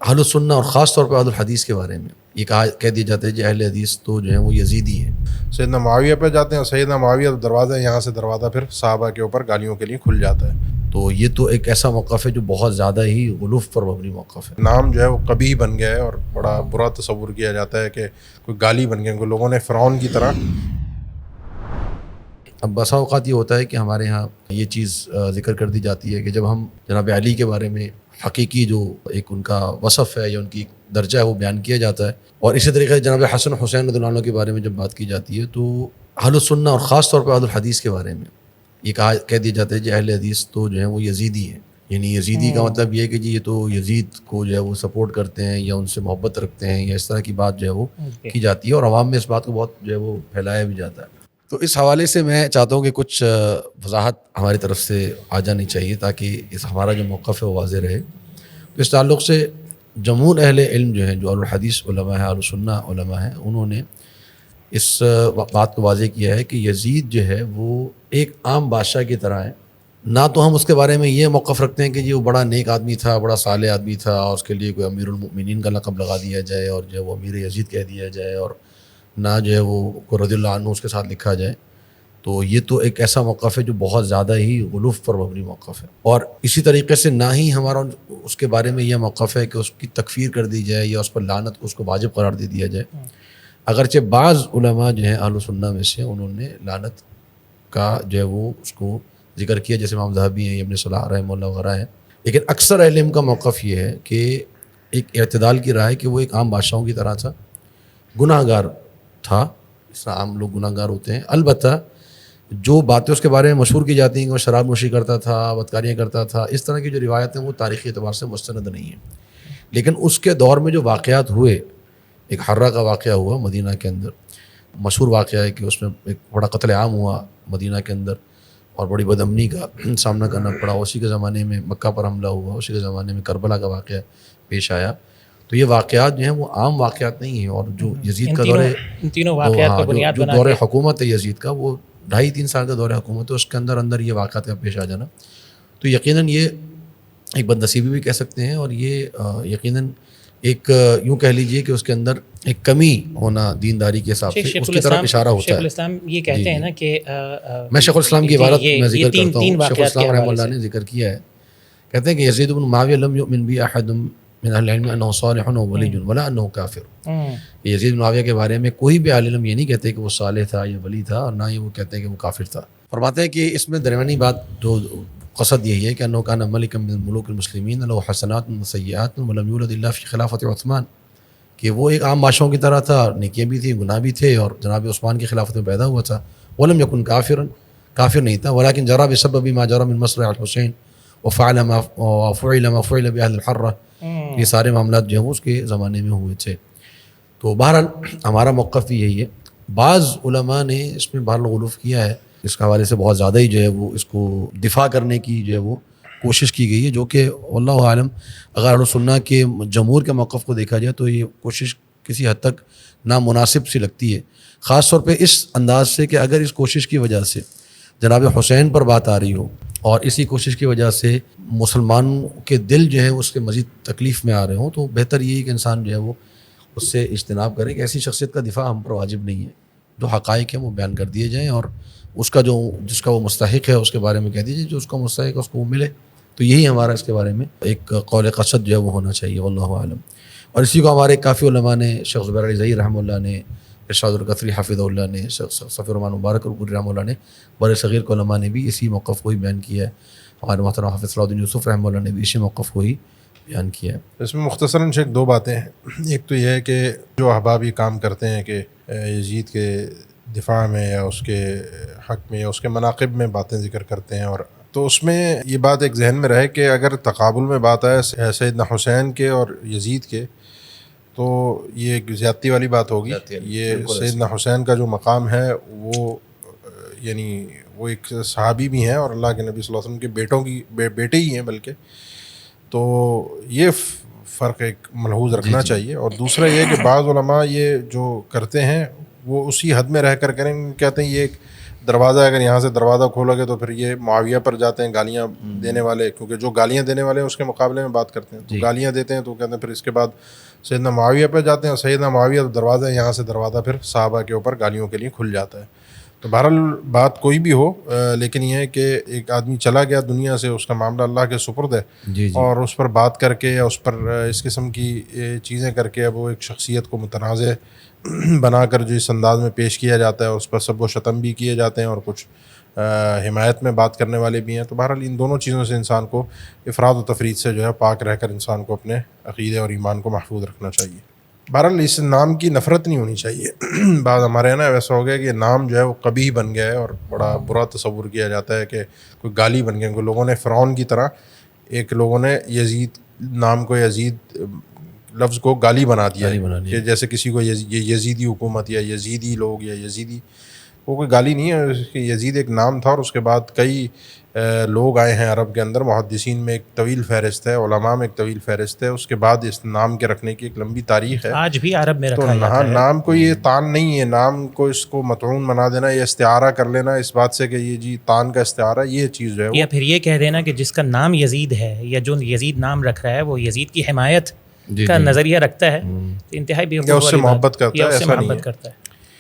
اہل السنہ اور خاص طور پہ اہل الحدیث کے بارے میں یہ کہہ دیا جاتا ہے کہ اہل حدیث تو جو ہیں وہ یزیدی ہیں. سیدنا معاویہ پہ جاتے ہیں، سیدنا معاویہ دروازہ، یہاں سے دروازہ پھر صحابہ کے اوپر گالیوں کے لیے کھل جاتا ہے. تو یہ تو ایک ایسا موقف ہے جو بہت زیادہ ہی غلوف پر مبنی موقف ہے. نام جو ہے وہ قبیح بن گیا ہے اور بڑا برا تصور کیا جاتا ہے کہ کوئی گالی بن گیا، کوئی لوگوں نے فرعون کی طرح. اب بسا اوقات یہ ہوتا ہے کہ ہمارے ہاں یہ چیز ذکر کر دی جاتی ہے کہ جب ہم جناب علی کے بارے میں حقیقی جو ایک ان کا وصف ہے یا ان کی درجہ ہے وہ بیان کیا جاتا ہے، اور اسی طریقے سے جناب حسن حسین رضی اللہ عنہ کے بارے میں جب بات کی جاتی ہے تو اہل السنہ اور خاص طور پہ اہل الحدیث کے بارے میں یہ کہہ دیا جاتا ہے کہ اہل حدیث تو جو ہیں وہ یزیدی ہیں. یعنی یزیدی کا مطلب یہ ہے کہ جی یہ تو یزید کو جو ہے وہ سپورٹ کرتے ہیں یا ان سے محبت رکھتے ہیں، یا اس طرح کی بات جو ہے وہ کی جاتی ہے، اور عوام میں اس بات کو بہت جو ہے وہ پھیلایا بھی جاتا ہے. تو اس حوالے سے میں چاہتا ہوں کہ کچھ وضاحت ہماری طرف سے آ جانی چاہیے تاکہ ہمارا جو موقف ہے وہ واضح رہے. تو اس تعلق سے جمہور اہل علم جو ہیں، جو اہل الحدیث علماء ہیں، اہل السنہ علماء ہیں، انہوں نے اس بات کو واضح کیا ہے کہ یزید جو ہے وہ ایک عام بادشاہ کی طرح ہے. نہ تو ہم اس کے بارے میں یہ موقف رکھتے ہیں کہ جی وہ بڑا نیک آدمی تھا، بڑا صالح آدمی تھا، اور اس کے لیے کوئی امیر المؤمنین کا لقب لگا دیا جائے اور جو ہے وہ امیر یزید کہہ دیا جائے، اور نہ جو ہے وہ رضی اللہ عنہ اس کے ساتھ لکھا جائے. تو یہ تو ایک ایسا موقف ہے جو بہت زیادہ ہی غلوف پر مبنی موقف ہے. اور اسی طریقے سے نہ ہی ہمارا اس کے بارے میں یہ موقف ہے کہ اس کی تکفیر کر دی جائے یا اس پر لعنت کو اس کو واجب قرار دے دیا جائے. اگرچہ بعض علماء جو ہیں اہل سنہ میں سے انہوں نے لعنت کا جو ہے وہ اس کو ذکر کیا، جیسے امام ذہبی ہیں، ابن صلاح رحمہ اللہ وغیرہ ہیں. لیکن اکثر اہل علم کا موقف یہ ہے کہ ایک اعتدال کی رائے کہ وہ ایک عام بادشاہوں کی طرح تھا، گناہ گار تھا، اس طرح عام لوگ گناہ گار ہوتے ہیں. البتہ جو باتیں اس کے بارے میں مشہور کی جاتی ہیں کہ وہ شراب نوشی کرتا تھا، بدکاریاں کرتا تھا، اس طرح کی جو روایتیں وہ تاریخی اعتبار سے مستند نہیں ہیں. لیکن اس کے دور میں جو واقعات ہوئے، ایک حرہ کا واقعہ ہوا مدینہ کے اندر، مشہور واقعہ ہے کہ اس میں ایک بڑا قتل عام ہوا مدینہ کے اندر اور بڑی بدامنی کا سامنا کرنا پڑا. اسی کے زمانے میں مکہ پر حملہ ہوا، اسی کے زمانے میں کربلا کا واقعہ پیش آیا. تو یہ واقعات جو ہیں وہ عام واقعات نہیں ہیں، اور جو یزید کا دور حکومت ہے یزید کا، وہ 2.5-3 سال کا دور حکومت ہے، اس کے اندر یہ واقعات کا پیش آ جانا تو یقیناً یہ ایک بدنصیبی بھی کہہ سکتے ہیں، اور یہ یقیناً ایک یوں کہہ لیجئے کہ اس کے اندر ایک کمی ہونا دینداری کے حساب سے اس کی طرف اشارہ ہوتا ہے. شیخ الاسلام یہ کہتے ہیں نا کہ میں شیخ الاسلام کی عبارت میں ذکر کرتا ہوں، شیخ الاسلام رحمہ اللہ نے ذکر کیا ہے، کہتے ہیں کہ یزید بن معاویہ لم یؤمن بی احد من اہل العلم انہ صالح ولی ولا انہ کافر. یزید بن معاویہ کے بارے میں کوئی بھی عالم یہ نہیں کہتے کہ وہ صالح تھا یا ولی تھا، اور نہ ہی وہ کہتے ہیں کہ وہ کافر تھا. فرماتے ہیں کہ اس میں درمیانی بات جو قصد یہی ہے کہ انہ کان ملکا من ملوک المسلمین له حسنات و سیئات ولم یولد الا فی خلافت عثمان، کہ وہ ایک عام بادشاہوں کی طرح تھا، نیکیاں بھی تھیں، گناہ بھی تھے، اور جناب عثمان کی خلافت میں پیدا ہوا تھا. ولم یکن کافرا، کافر نہیں تھا، ولکن جرى بسبب ما جرى من مصرع الحسین وفعل ما فعل باهل الحرہ. یہ سارے معاملات جو ہیں اس کے زمانے میں ہوئے تھے. تو بہرحال ہمارا موقف بھی یہی ہے. بعض علماء نے اس میں بہرحال غلوف کیا ہے، اس کے حوالے سے بہت زیادہ ہی جو ہے وہ اس کو دفاع کرنے کی جو ہے وہ کوشش کی گئی ہے، جو کہ واللہ عالم اگر اہل سنہ کے جمہور کے موقف کو دیکھا جائے تو یہ کوشش کسی حد تک نامناسب سی لگتی ہے، خاص طور پہ اس انداز سے کہ اگر اس کوشش کی وجہ سے جناب حسین پر بات آ رہی ہو، اور اسی کوشش کی وجہ سے مسلمانوں کے دل جو ہے اس کے مزید تکلیف میں آ رہے ہوں، تو بہتر یہ ہے کہ انسان جو ہے وہ اس سے اجتناب کرے کہ ایسی شخصیت کا دفاع ہم پر واجب نہیں ہے. جو حقائق ہیں وہ بیان کر دیے جائیں، اور اس کا جس کا وہ مستحق ہے اس کے بارے میں کہہ دیجیے، جو اس کا مستحق ہے اس کو وہ ملے. تو یہی ہمارا اس کے بارے میں ایک قول قصد جو ہے وہ ہونا چاہیے، واللہ عالم. اور اسی کو ہمارے کافی علماء نے، شیخ زبیر علی ظہیر رحمہ اللہ نے، ارشاد القطری حفظہ اللہ نے، صفی الرحمن مبارک الپوری رحمہ اللہ نے، بڑے صغیر کے علماء نے بھی اسی موقف کو ہی بیان کیا ہے. ہمارے محترم حافظ صلاح الدین یوسف رحمہ اللہ نے بھی اسی موقف کو ہی بیان کیا ہے. اس میں مختصراً شیخ 2 باتیں ہیں. ایک تو یہ ہے کہ جو احباب یہ کام کرتے ہیں کہ یزید کے دفاع میں یا اس کے حق میں یا اس کے مناقب میں باتیں ذکر کرتے ہیں، اور تو اس میں یہ بات ایک ذہن میں رہے کہ اگر تقابل میں بات آئے سیدنا حسین کے اور یزید کے تو یہ ایک زیادتی والی بات ہوگی. یہ سیدنا حسین کا جو مقام ہے وہ یعنی وہ ایک صحابی بھی ہیں اور اللہ کے نبی صلی اللہ علیہ وسلم کے بیٹوں کی بیٹے ہی ہیں بلکہ. تو یہ فرق ایک ملحوظ رکھنا چاہیے. اور دوسرا یہ کہ بعض علماء یہ جو کرتے ہیں وہ اسی حد میں رہ کر کریں، کہتے ہیں یہ ایک دروازہ اگر یہاں سے دروازہ کھولو گے تو پھر یہ معاویہ پر جاتے ہیں گالیاں دینے والے، کیونکہ جو گالیاں دینے والے ہیں اس کے مقابلے میں بات کرتے ہیں، تو گالیاں دیتے ہیں تو کہتے ہیں پھر اس کے بعد سیدنا معاویہ پہ جاتے ہیں، اور سیدنا معاویہ دروازہ ہے، یہاں سے دروازہ پھر صحابہ کے اوپر گالیوں کے لیے کھل جاتا ہے۔ تو بہرحال بات کوئی بھی ہو، لیکن یہ ہے کہ ایک آدمی چلا گیا دنیا سے، اس کا معاملہ اللہ کے سپرد ہے، اور اس پر بات کر کے یا اس پر اس قسم کی چیزیں کر کے وہ ایک شخصیت کو متنازع بنا کر جو اس انداز میں پیش کیا جاتا ہے، اس پر سب و شتم بھی کیے جاتے ہیں اور کچھ حمایت میں بات کرنے والے بھی ہیں۔ تو بہرحال ان دونوں چیزوں سے انسان کو افراد و تفرید سے جو ہے پاک رہ کر انسان کو اپنے عقیدے اور ایمان کو محفوظ رکھنا چاہیے۔ بہرحال اس نام کی نفرت نہیں ہونی چاہیے۔ بعض ہمارے یہاں نا ویسا ہو گیا کہ نام جو ہے وہ قبیح بن گیا ہے اور بڑا برا تصور کیا جاتا ہے کہ کوئی گالی بن گیا، لوگوں نے فرعون کی طرح ایک لوگوں نے یزید نام کو، یزید لفظ کو گالی بنا دیا کہ جیسے کسی کو یہ یزیدی حکومت یا یزیدی لوگ یا یزیدی، وہ کوئی گالی نہیں ہے، یزید ایک نام تھا، اور اس کے بعد کئی لوگ آئے ہیں عرب کے اندر، محدثین میں ایک طویل فہرست ہے، علماء میں ایک طویل فہرست ہے، اس کے بعد اس نام کے رکھنے کی ایک لمبی تاریخ ہے، آج بھی عرب میں تو رکھا جاتا ہے۔ نام کو یہ تان نہیں ہے، نام کو اس کو مطعون بنا دینا یا استعارہ کر لینا اس بات سے کہ یہ جی تان کا استعارہ، یہ چیز جو ہے یا پھر یہ کہہ دینا کہ جس کا نام یزید ہے یا جو یزید نام رکھ رہا ہے وہ یزید کی حمایت کا نظریہ رکھتا ہے، انتہائی یا اس سے محبت کرتا ہے، یا اس سے ایسا نہیں محبت ہے۔ کرتا ہے۔